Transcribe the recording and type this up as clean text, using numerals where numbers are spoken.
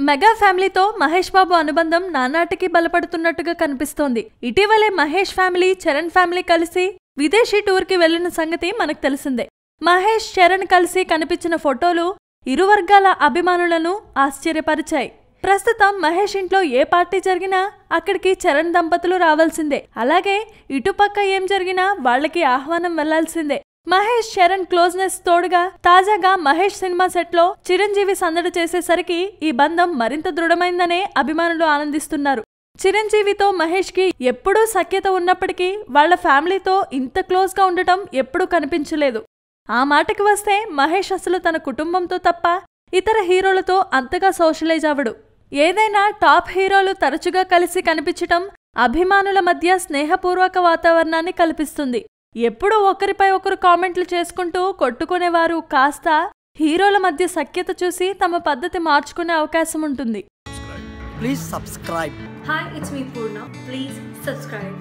Mega ఫ్యామిలీతో మహేష్ బాబు అనుబంధం నానాటికి బలపడుతున్నట్టుగా కనిపిస్తోంది. ఇటీవలే మహేష్ ఫ్యామిలీ, చరణ్ ఫ్యామిలీ కలిసి విదేశీ టూర్ కి వెళ్లిన సంగతి మనకు తెలిసిందే. మహేష్, చరణ్ కలిసి కనిపించిన ఫోటోలు ఇరు వర్గాల అభిమానులను ఆశ్చర్యపరిచాయి. ప్రస్తుతం మహేష్ ఇంట్లో ఏ పార్టీ జరిగినా అక్కడికి చరణ్ దంపతులు రావాల్సిందే. అలాగే ఇటుపక్క ఏం జరిగినా వాళ్లకి ఆహ్వానం వెళ్లాల్సిందే. మహేష్, చరణ్ క్లోజ్నెస్ తోడుగా తాజాగా మహేష్ సినిమా సెట్ లో చిరంజీవి సందడి చేసేసరికి ఈ బంధం మరింత దృఢమైందనే అభిమానులు ఆనందిస్తున్నారు. చిరంజీవితో మహేష్ కి ఎప్పుడూ సఖ్యత ఉన్నప్పటికీ వాళ్ల ఫ్యామిలీతో ఇంత క్లోజ్ గా ఉండటం ఎప్పుడూ కనిపించలేదు. ఆ మాటకి వస్తే మహేష్ అసలు తన కుటుంబంతో తప్ప ఇతర హీరోలతో అంతగా సోషలైజ్ అవ్వడు. ఏదైనా టాప్ హీరోలు తరచుగా కలిసి కనిపించటం అభిమానుల మధ్య స్నేహపూర్వక వాతావరణాన్ని కల్పిస్తుంది. ఎప్పుడూ ఒకరిపై ఒకరు కామెంట్లు చేసుకుంటూ కొట్టుకునేవారు కాస్త హీరోల మధ్య సఖ్యత చూసి తమ పద్ధతి మార్చుకునే అవకాశం ఉంటుంది. Please subscribe. Hi, it's me Purna. Please subscribe.